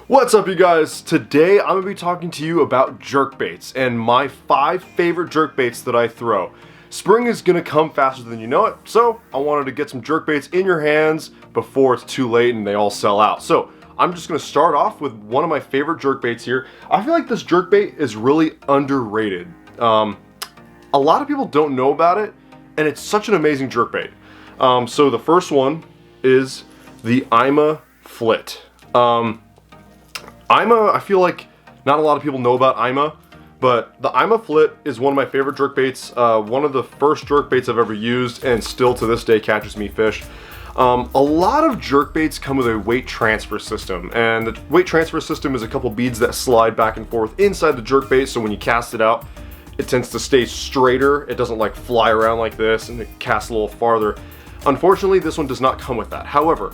What's up, you guys? Today I'm going to be talking to you about jerkbaits and my 5 favorite jerkbaits that I throw. Spring is going to come faster than you know it, so I wanted to get some jerkbaits in your hands before it's too late and they all sell out. So I'm just going to start off with one of my favorite jerkbaits here. I feel like this jerkbait is really underrated. A lot of people don't know about it, and it's such an amazing jerkbait. So the first one is the Ima Flit. Ima, I feel like not a lot of people know about Ima, but the Ima Flit is one of my favorite jerkbaits. One of the first jerkbaits I've ever used, and still to this day catches me fish. A lot of jerkbaits come with a weight transfer system, and the weight transfer system is a couple beads that slide back and forth inside the jerkbait, so when you cast it out, it tends to stay straighter. It doesn't like fly around like this and it casts a little farther. Unfortunately, this one does not come with that. However,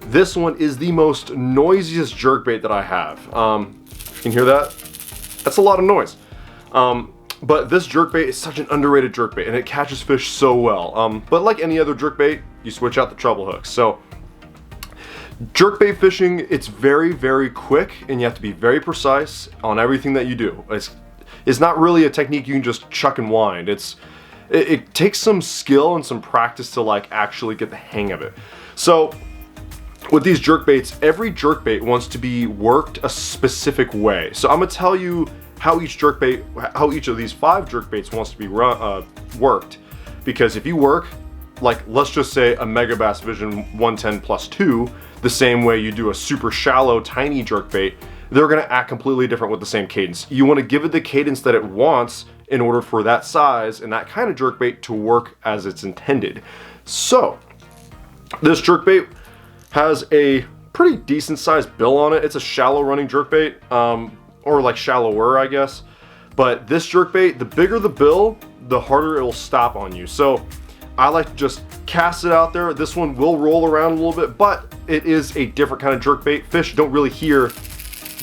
this one is the most noisiest jerkbait that I have. You can hear that? That's a lot of noise. But this jerkbait is such an underrated jerkbait, and it catches fish so well. But like any other jerkbait, you switch out the treble hooks. So jerkbait fishing, it's very, very quick, and you have to be very precise on everything that you do. It's not really a technique you can just chuck and wind. It takes some skill and some practice to like actually get the hang of it. So with these jerkbaits, every jerkbait wants to be worked a specific way. So I'm gonna tell you how each of these 5 jerkbaits wants to be worked. Because if you work, like let's just say a Megabass Vision 110 plus 2, the same way you do a super shallow, tiny jerkbait, they're gonna act completely different with the same cadence. You wanna give it the cadence that it wants in order for that size and that kind of jerkbait to work as it's intended. So this jerkbait has a pretty decent sized bill on it. It's a shallow running jerkbait, or like shallower, I guess. But this jerkbait, the bigger the bill, the harder it will stop on you. So I like to just cast it out there. This one will roll around a little bit, but it is a different kind of jerkbait. Fish don't really hear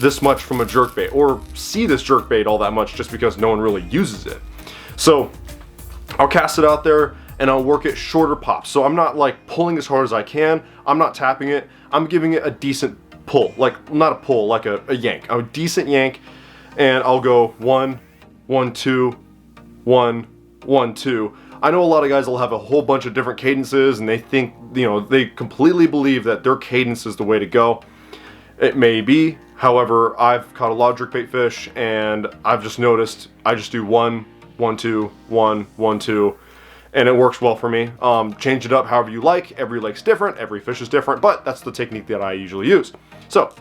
this much from a jerkbait or see this jerkbait all that much just because no one really uses it. So I'll cast it out there and I'll work it shorter pops. So I'm not like pulling as hard as I can. I'm not tapping it. I'm giving it a decent pull, like not a pull, like a yank, a decent yank. And I'll go 1, 1, 2, 1, 1, 2. I know a lot of guys will have a whole bunch of different cadences and they think, you know, they completely believe that their cadence is the way to go. It may be. However, I've caught a lot of jerkbait fish and I've just noticed I just do 1, 1, 2, 1, 1, 2. And it works well for me. Change it up however you like. Every lake's different, every fish is different, but that's the technique that I usually use. So,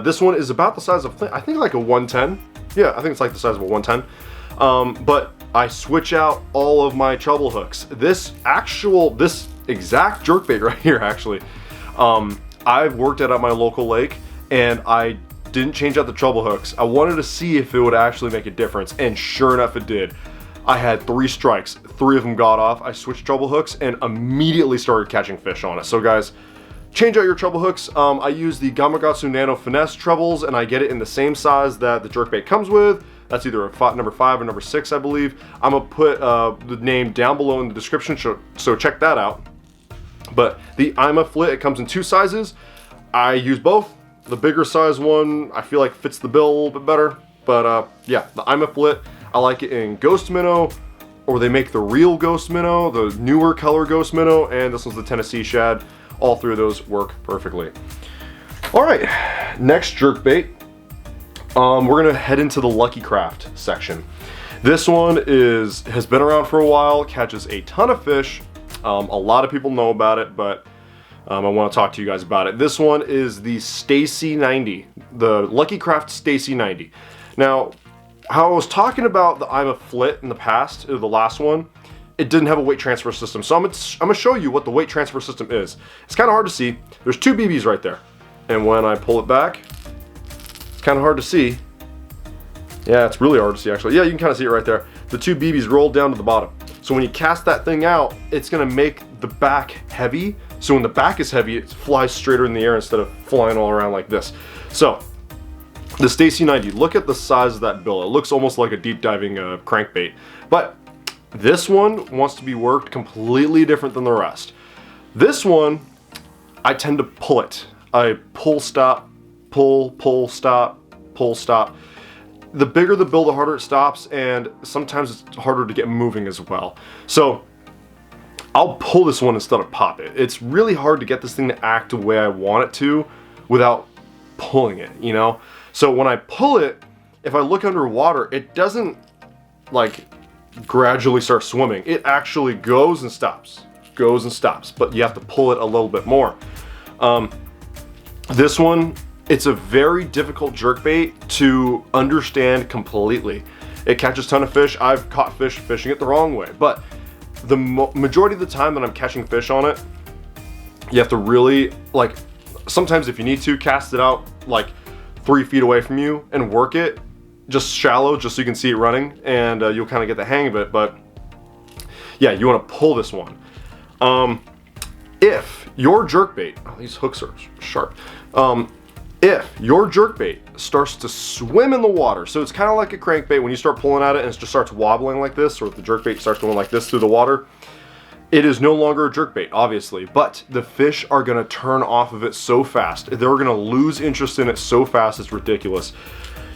this one is about the size of, I think like a 110. Yeah, I think it's like the size of a 110. But I switch out all of my treble hooks. This exact jerkbait right here, actually, I've worked it at my local lake, and I didn't change out the treble hooks. I wanted to see if it would actually make a difference, and sure enough, it did. I had 3 strikes, 3 of them got off. I switched treble hooks and immediately started catching fish on it. So guys, change out your treble hooks. I use the Gamakatsu nano finesse trebles, and I get it in the same size that the jerkbait comes with. That's either a number 5 or number 6, I believe. I'm gonna put the name down below in the description, so check that out. But the Ima Flit, it comes in 2 sizes. I use both. The bigger size one, I feel like fits the bill a little bit better. But yeah, the Ima Flit, I like it in ghost minnow, or they make the real ghost minnow, the newer color ghost minnow, and this one's the Tennessee shad. All 3 of those work perfectly. All right, next jerkbait, we're gonna head into the Lucky Craft section. This one has been around for a while, catches a ton of fish. A lot of people know about it, but I want to talk to you guys about it. This one is the Stacy 90, the Lucky Craft Stacy 90. Now, how I was talking about the Ima Flit in the past, the last one, it didn't have a weight transfer system. So I'm gonna show you what the weight transfer system is. It's kind of hard to see. There's 2 BBs right there. And when I pull it back, it's kind of hard to see. Yeah, it's really hard to see actually. Yeah, you can kind of see it right there. The 2 BBs roll down to the bottom. So when you cast that thing out, it's gonna make the back heavy. So when the back is heavy, it flies straighter in the air instead of flying all around like this. So the Stacy 90, look at the size of that bill. It looks almost like a deep diving crankbait. But this one wants to be worked completely different than the rest. This one, I tend to pull it. I pull stop, pull, pull, stop, pull, stop. The bigger the bill, the harder it stops, and sometimes it's harder to get moving as well. So I'll pull this one instead of pop it. It's really hard to get this thing to act the way I want it to without pulling it, you know? So when I pull it, if I look underwater, it doesn't like gradually start swimming. It actually goes and stops, but you have to pull it a little bit more. This one, it's a very difficult jerkbait to understand completely. It catches a ton of fish. I've caught fish fishing it the wrong way, but the majority of the time that I'm catching fish on it, you have to really, like, sometimes if you need to, cast it out like 3 feet away from you and work it just shallow, just so you can see it running, and you'll kind of get the hang of it. But yeah, you want to pull this one. If your jerkbait, oh, these hooks are sharp. If your jerkbait starts to swim in the water, so it's kind of like a crankbait when you start pulling at it and it just starts wobbling like this, or if the jerkbait starts going like this through the water, it is no longer a jerkbait, obviously, but the fish are going to turn off of it so fast. They're going to lose interest in it so fast, it's ridiculous.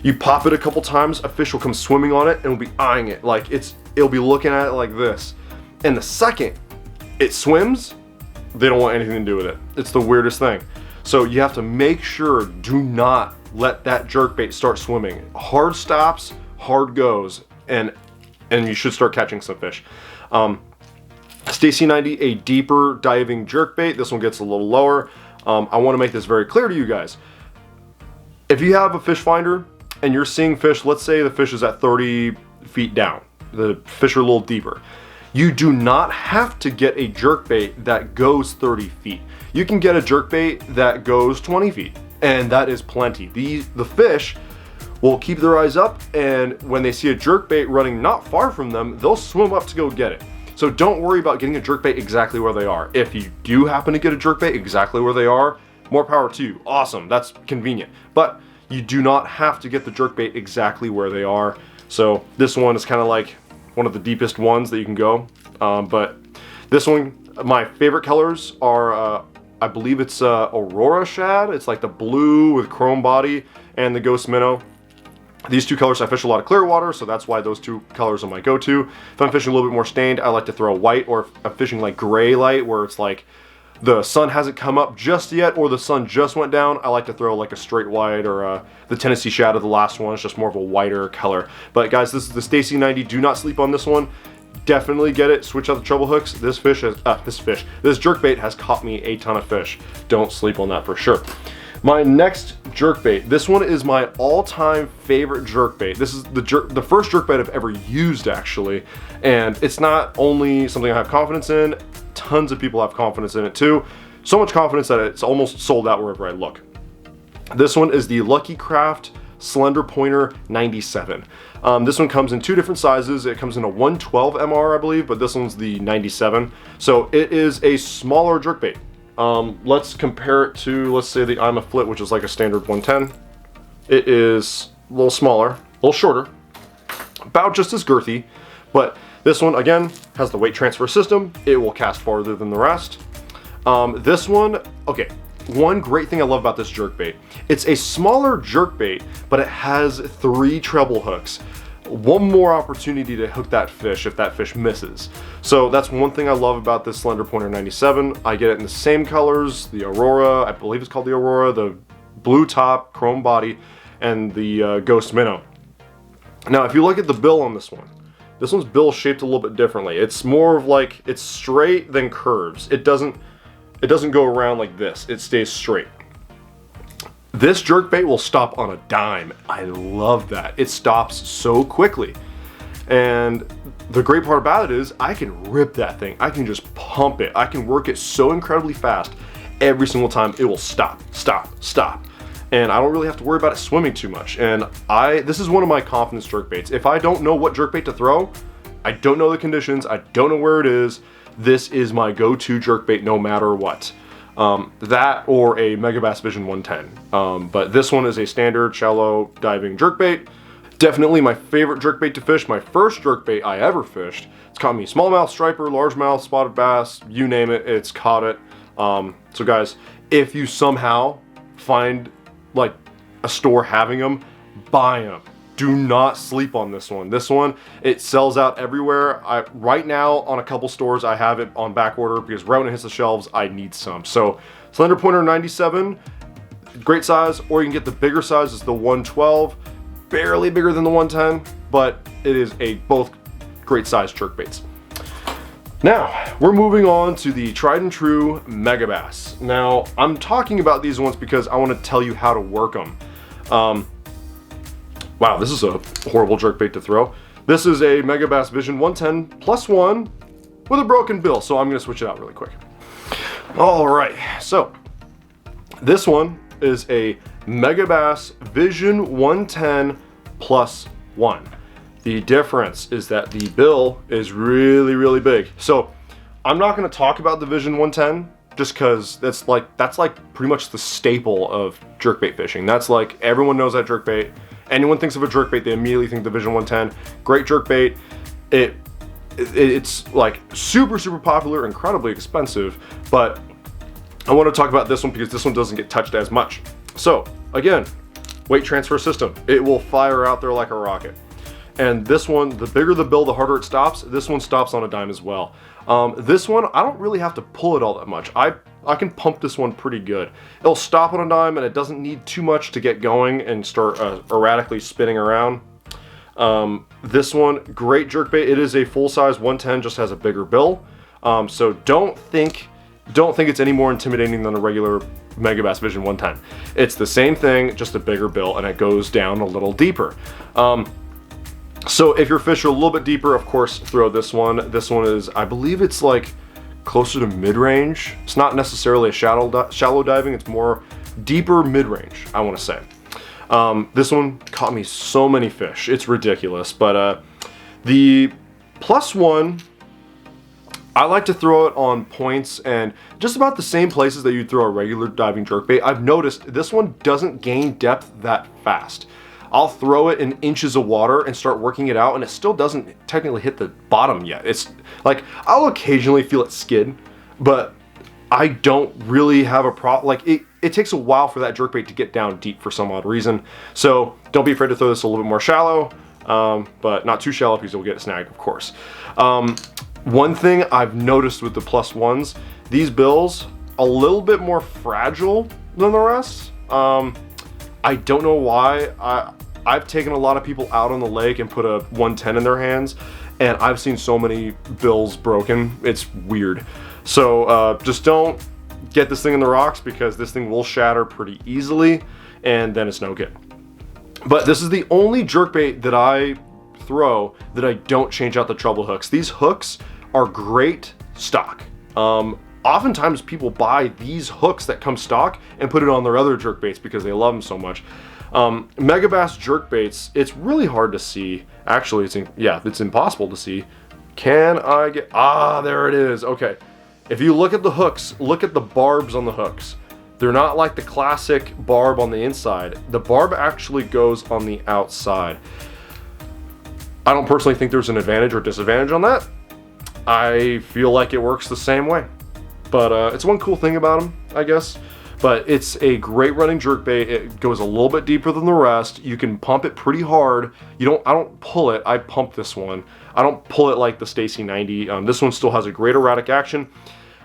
You pop it a couple times, a fish will come swimming on it and will be eyeing it like it'll be looking at it like this. And the second it swims, they don't want anything to do with it. It's the weirdest thing. So you have to make sure, do not let that jerkbait start swimming. Hard stops, hard goes, and you should start catching some fish. Stacy 90, a deeper diving jerkbait. This one gets a little lower. I want to make this very clear to you guys. If you have a fish finder and you're seeing fish, let's say the fish is at 30 feet down. The fish are a little deeper. You do not have to get a jerkbait that goes 30 feet. You can get a jerkbait that goes 20 feet, and that is plenty. The fish will keep their eyes up, and when they see a jerkbait running not far from them, they'll swim up to go get it. So don't worry about getting a jerkbait exactly where they are. If you do happen to get a jerkbait exactly where they are, more power to you. Awesome, that's convenient. But you do not have to get the jerkbait exactly where they are. So this one is kind of like one of the deepest ones that you can go. But this one, my favorite colors are, I believe it's Aurora shad. It's like the blue with chrome body and the ghost minnow. These two colors, I fish a lot of clear water, so that's why those two colors are my go-to. If I'm fishing a little bit more stained, I like to throw white, or if I'm fishing like gray light, where it's like the sun hasn't come up just yet, or the sun just went down, I like to throw like a straight white, or the Tennessee shad of the last one. It's just more of a whiter color. But guys, this is the Stacy 90. Do not sleep on this one. Definitely get it. Switch out the treble hooks. This jerkbait has caught me a ton of fish. Don't sleep on that for sure. My next jerkbait, this one is my all-time favorite jerkbait. This is the first jerkbait I've ever used, actually, and it's not only something I have confidence in, tons of people have confidence in it too. So much confidence that it's almost sold out wherever I look. This one is the Lucky Craft Slender Pointer 97. This one comes in 2 different sizes. It comes in a 112 MR, I believe, but this one's the 97. So it is a smaller jerkbait. Let's compare it to, let's say, the Ima Flit, which is like a standard 110. It is a little smaller, a little shorter, about just as girthy, but this one, again, has the weight transfer system. It will cast farther than the rest. This one, okay, one great thing I love about this jerkbait, it's a smaller jerkbait, but it has 3 treble hooks. One more opportunity to hook that fish if that fish misses. So that's one thing I love about this Slender Pointer 97. I get it in the same colors, the Aurora, I believe it's called the Aurora, the blue top, chrome body, and the ghost minnow. Now, if you look at the bill on this one's bill is shaped a little bit differently. It's more of like, it's straight than curves. It doesn't go around like this. It stays straight. This jerkbait will stop on a dime. I love that. It stops so quickly. And the great part about it is I can rip that thing. I can just pump it. I can work it so incredibly fast. Every single time it will stop, stop, stop. And I don't really have to worry about it swimming too much. And this is one of my confidence jerkbaits. If I don't know what jerkbait to throw, I don't know the conditions, I don't know where it is, this is my go-to jerkbait no matter what. That or a Megabass Vision 110. But this one is a standard shallow diving jerkbait. Definitely my favorite jerkbait to fish. My first jerkbait I ever fished. It's caught me smallmouth, striper, largemouth, spotted bass, you name it, it's caught it. So guys, if you somehow find like a store having them, buy them. Do not sleep on this one. This one, it sells out everywhere. Right now on a couple stores, I have it on back order because right when it hits the shelves, I need some. So Slender Pointer 97, great size, or you can get the bigger size, it's the 112, barely bigger than the 110, but it is both great size jerkbaits. Now, we're moving on to the tried and true Megabass. Now, I'm talking about these ones because I want to tell you how to work them. Wow, this is a horrible jerkbait to throw. This is a Megabass Vision 110 plus 1 with a broken bill, so I'm going to switch it out really quick. All right, so this one is a Megabass Vision 110 plus 1. The difference is that the bill is really, really big. So I'm not going to talk about the Vision 110 just because that's like pretty much the staple of jerkbait fishing. That's like everyone knows that jerkbait. Anyone thinks of a jerkbait, they immediately think the Vision 110. Great jerkbait. It's like super, super popular, incredibly expensive, but I want to talk about this one because this one doesn't get touched as much. So again, weight transfer system. It will fire out there like a rocket. And this one, the bigger the bill, the harder it stops. This one stops on a dime as well. This one, I don't really have to pull it all that much. I can pump this one pretty good. It'll stop on a dime and it doesn't need too much to get going and start erratically spinning around. This one, great jerkbait. It is a full-size 110, just has a bigger bill. So don't think it's any more intimidating than a regular Megabass Vision 110. It's the same thing, just a bigger bill, and it goes down a little deeper. So if your fish are a little bit deeper, of course, throw this one. This one is, I believe it's like closer to mid-range. It's not necessarily a shallow diving, it's more deeper mid-range, I want to say. This one caught me so many fish. It's ridiculous, but the plus 1, I like to throw it on points and just about the same places that you'd throw a regular diving jerkbait. I've noticed this one doesn't gain depth that fast. I'll throw it in inches of water and start working it out, and it still doesn't technically hit the bottom yet. It's like, I'll occasionally feel it skid, but I don't really have a problem. Like, it takes a while for that jerkbait to get down deep for some odd reason. So don't be afraid to throw this a little bit more shallow, but not too shallow because you'll get it snagged, of course. One thing I've noticed with the plus 1s, these bills, a little bit more fragile than the rest. I don't know why. I've taken a lot of people out on the lake and put a 110 in their hands, and I've seen so many bills broken. It's weird. So just don't get this thing in the rocks because this thing will shatter pretty easily, and then it's no good. But this is the only jerkbait that I throw that I don't change out the treble hooks. These hooks are great stock. Oftentimes people buy these hooks that come stock and put it on their other jerkbaits because they love them so much. Megabass jerkbaits, it's really hard to see. Actually, it's impossible to see. Can I get, there it is. Okay. If you look at the hooks, look at the barbs on the hooks. They're not like the classic barb on the inside. The barb actually goes on the outside. I don't personally think there's an advantage or disadvantage on that. I feel like it works the same way. But it's one cool thing about them, I guess. But it's a great running jerkbait. It goes a little bit deeper than the rest. You can pump it pretty hard. I don't pull it. I pump this one. I don't pull it like the Stacy 90. This one still has a great erratic action.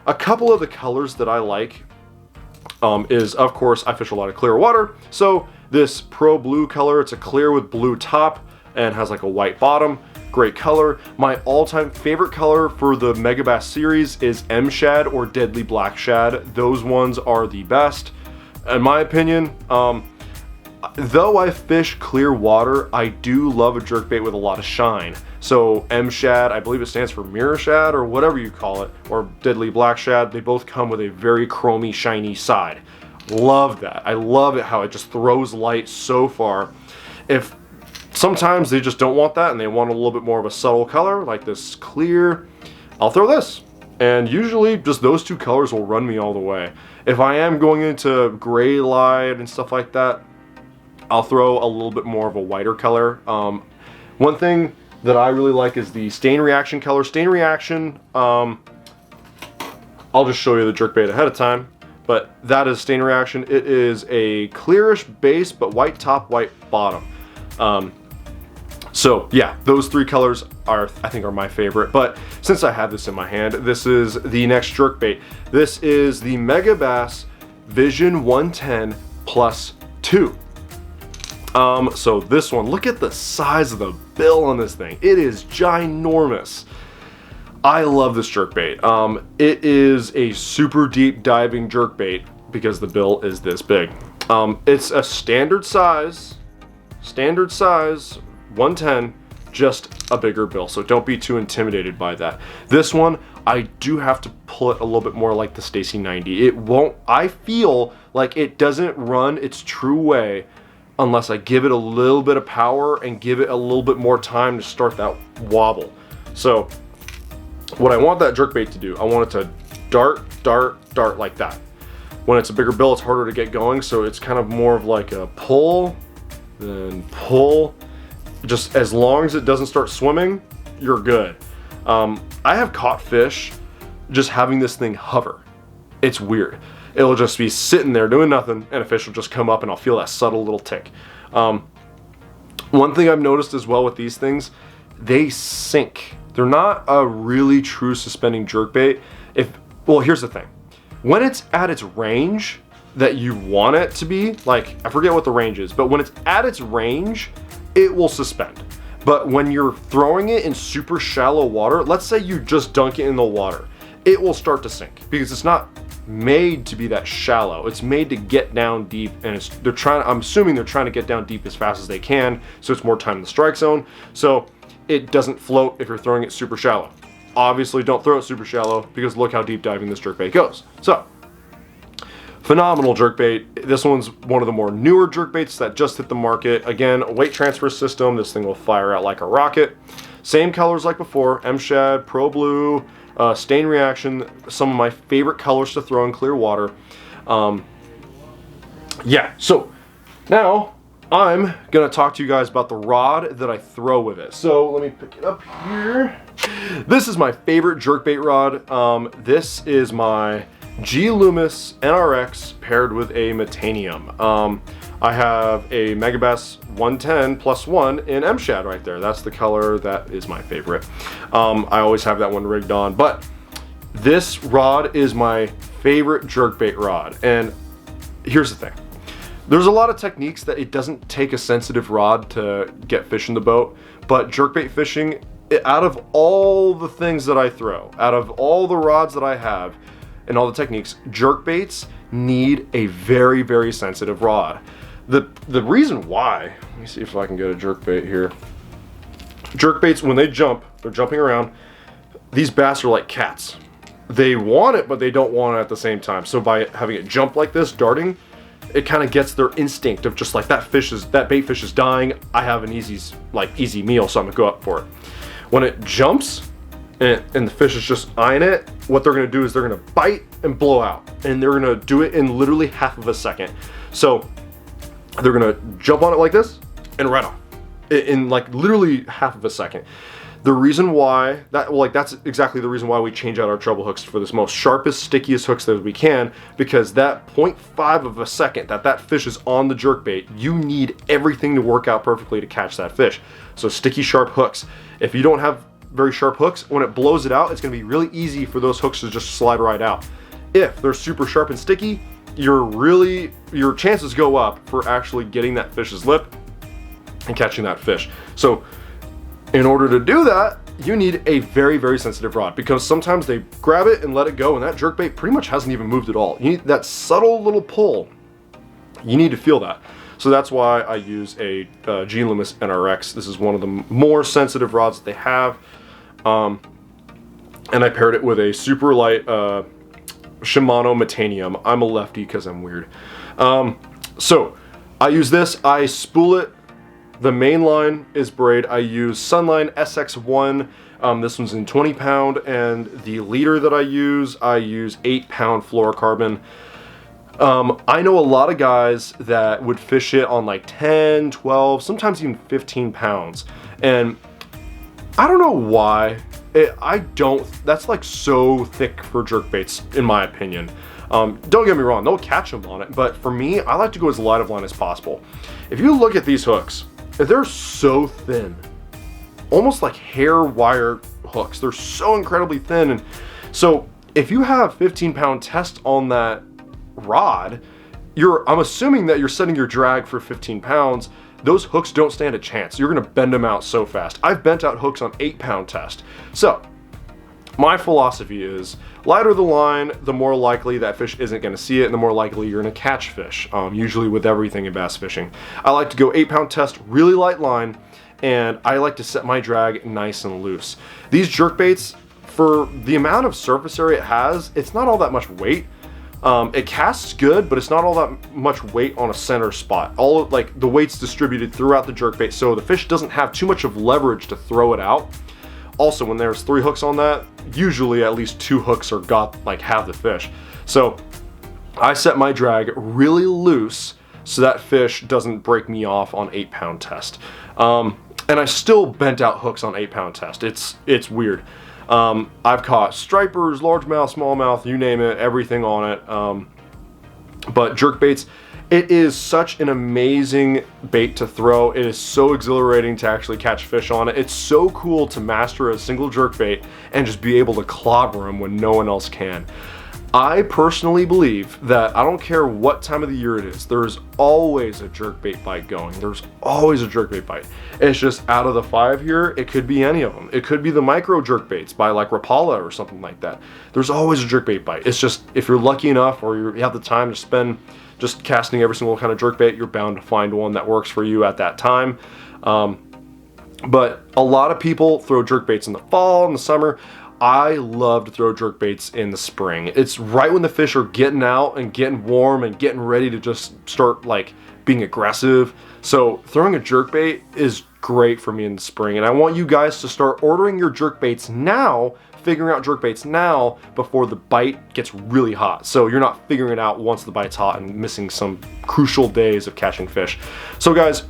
A couple of the colors that I like is, of course, I fish a lot of clear water. So this Pro Blue color, it's a clear with blue top and has like a white bottom. Great color. My all-time favorite color for the Megabass series is M Shad or Deadly Black Shad. Those ones are the best, in my opinion. Though I fish clear water, I do love a jerkbait with a lot of shine. So M Shad, I believe it stands for Mirror Shad or whatever you call it, or Deadly Black Shad. They both come with a very chromy, shiny side. Love that. I love it how it just throws light so far. Sometimes they just don't want that and they want a little bit more of a subtle color like this clear, I'll throw this. And usually just those two colors will run me all the way. If I am going into gray light and stuff like that, I'll throw a little bit more of a whiter color. One thing that I really like is the stain reaction color. Stain reaction, I'll just show you the jerkbait ahead of time. but that is stain reaction. It is a clearish base, but white top, white bottom. So yeah, those three colors are, I think, are my favorite. But since I have this in my hand, this is the next jerkbait. This is the Megabass Vision 110 Plus 2. So this one, look at the size of the bill on this thing. It is ginormous. I love this jerkbait. It is a super deep diving jerkbait because the bill is this big. It's a standard size 110, just a bigger bill, so don't be too intimidated by that. This one, I do have to pull it a little bit more like the Stacy 90. It won't, I feel like it doesn't run its true way unless I give it a little bit of power and give it a little bit more time to start that wobble. So what I want that jerkbait to do, I want it to dart, dart, dart like that. When it's a bigger bill, it's harder to get going, so it's kind of more of like a pull, then pull. Just as long as it doesn't start swimming, you're good. I have caught fish just having this thing hover. It's weird. It'll just be sitting there doing nothing, and a fish will just come up and I'll feel that subtle little tick. One thing I've noticed as well with these things, they sink. They're not a really true suspending jerkbait. Well, here's the thing. When it's at its range that you want it to be, like, I forget what the range is, but when it's at its range, it will suspend. But when you're throwing it in super shallow water, let's say you just dunk it in the water, it will start to sink because it's not made to be that shallow. It's made to get down deep, and I'm assuming they're trying to get down deep as fast as they can, so it's more time in the strike zone, so it doesn't float if you're throwing it super shallow. Obviously, don't throw it super shallow because look how deep diving this jerkbait goes. So, phenomenal jerkbait. This one's one of the more newer jerkbaits that just hit the market. Again, weight transfer system. This thing will fire out like a rocket. Same colors like before, M-Shad, Pro Blue, stain reaction, some of my favorite colors to throw in clear water. Yeah, so now I'm gonna talk to you guys about the rod that I throw with it. So let me pick it up here. This is my favorite jerkbait rod. This is my Loomis NRX paired with a Metanium. I have a Megabass 110 plus 1 in M-Shad right there. That's the color that is my favorite. I always have that one rigged on, but this rod is my favorite jerkbait rod. And here's the thing. There's a lot of techniques that it doesn't take a sensitive rod to get fish in the boat, but jerkbait fishing, out of all the things that I throw, out of all the rods that I have, and all the techniques, jerkbaits need a very, very sensitive rod. The reason why, let me see if I can get a jerkbait here. Jerkbaits, when they jump, they're jumping around, these bass are like cats. They want it, but they don't want it at the same time. So by having it jump like this, darting, it kind of gets their instinct of just like that bait fish is dying, I have an easy meal, so I'm gonna go up for it. When it jumps, and the fish is just eyeing it, what they're gonna do is they're gonna bite and blow out. And they're gonna do it in literally half of a second. So they're gonna jump on it like this and right off in like literally half of a second. The reason why, that's exactly the reason why we change out our treble hooks for this most sharpest, stickiest hooks that we can, because that 0.5 of a second that fish is on the jerkbait, you need everything to work out perfectly to catch that fish. So sticky, sharp hooks. If you don't have very sharp hooks, when it blows it out, it's gonna be really easy for those hooks to just slide right out. If they're super sharp and sticky, your chances go up for actually getting that fish's lip and catching that fish. So in order to do that, you need a very, very sensitive rod, because sometimes they grab it and let it go and that jerkbait pretty much hasn't even moved at all. You need that subtle little pull. You need to feel that. So that's why I use a Loomis NRX. This is one of the more sensitive rods that they have. And I paired it with a super light Shimano Metanium. I'm a lefty because I'm weird. So I use this, I spool it. The main line is braid. I use Sunline SX1. This one's in 20 pound, and the leader that I use 8 pound fluorocarbon. I know a lot of guys that would fish it on like 10, 12, sometimes even 15 pounds. And I don't know why. That's like so thick for jerkbaits, in my opinion. Don't get me wrong, they'll catch them on it, but for me, I like to go as light of line as possible. If you look at these hooks, they're so thin, almost like hair wire hooks. They're so incredibly thin, and so if you have 15-pound test on that rod, I'm assuming that you're setting your drag for 15 pounds. Those hooks don't stand a chance. You're gonna bend them out so fast. I've bent out hooks on 8-pound test. So my philosophy is, lighter the line, the more likely that fish isn't gonna see it, and the more likely you're gonna catch fish, usually with everything in bass fishing. I like to go 8-pound test, really light line, and I like to set my drag nice and loose. These jerkbaits, for the amount of surface area it has, it's not all that much weight. It casts good, but it's not all that much weight on a center spot. Like the weight's distributed throughout the jerkbait, so the fish doesn't have too much of leverage to throw it out. Also, when there's 3 hooks on that, usually at least 2 hooks have the fish. So I set my drag really loose so that fish doesn't break me off on 8-pound test. And I still bent out hooks on 8-pound test. It's weird. I've caught stripers, largemouth, smallmouth, you name it, everything on it. But jerkbaits, it is such an amazing bait to throw. It is so exhilarating to actually catch fish on it. It's so cool to master a single jerkbait and just be able to clobber them when no one else can. I personally believe that I don't care what time of the year it is, there's always a jerkbait bite going. There's always a jerkbait bite. It's just out of the 5 here, it could be any of them. It could be the micro jerkbaits by like Rapala or something like that. There's always a jerkbait bite. It's just, if you're lucky enough or you have the time to spend just casting every single kind of jerkbait, you're bound to find one that works for you at that time. But a lot of people throw jerkbaits in the fall, in the summer. I love to throw jerkbaits in the spring. It's right when the fish are getting out and getting warm and getting ready to just start like being aggressive. So throwing a jerkbait is great for me in the spring, and I want you guys to start ordering your jerkbaits now, figuring out jerkbaits now before the bite gets really hot. So you're not figuring it out once the bite's hot and missing some crucial days of catching fish. So guys,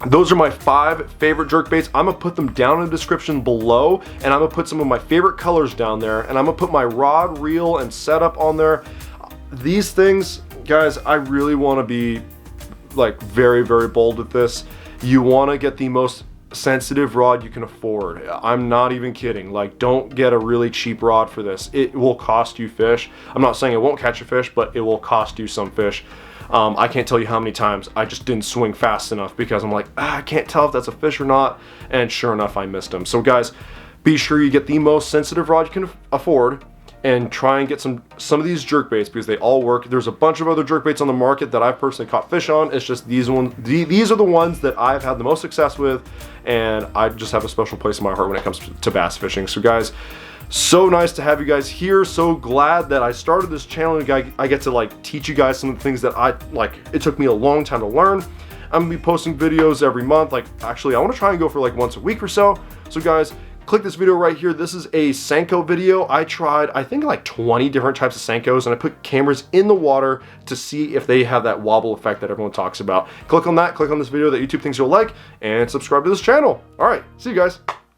those are my 5 favorite jerkbaits. I'm gonna put them down in the description below, and I'm gonna put some of my favorite colors down there, and I'm gonna put my rod, reel, and setup on there. These things, guys, I really wanna be like very, very bold with this. You wanna get the most sensitive rod you can afford. I'm not even kidding. Like, don't get a really cheap rod for this. It will cost you fish. I'm not saying it won't catch a fish, but it will cost you some fish. I can't tell you how many times I just didn't swing fast enough because I'm like, I can't tell if that's a fish or not, and sure enough, I missed him. So guys, be sure you get the most sensitive rod you can afford and try and get some of these jerkbaits because they all work. There's a bunch of other jerkbaits on the market that I've personally caught fish on. It's just these are the ones that I've had the most success with, and I just have a special place in my heart when it comes to bass fishing. So guys, so nice to have you guys here. So glad that I started this channel and I get to like teach you guys some of the things that it took me a long time to learn. I'm gonna be posting videos every month. Like, actually, I want to try and go for like once a week or so. So guys, click this video right here. This is a Senko video. I tried, I think, like 20 different types of Senkos, and I put cameras in the water to see if they have that wobble effect that everyone talks about. Click on that, click on this video that YouTube thinks you'll like, and subscribe to this channel. All right, see you guys.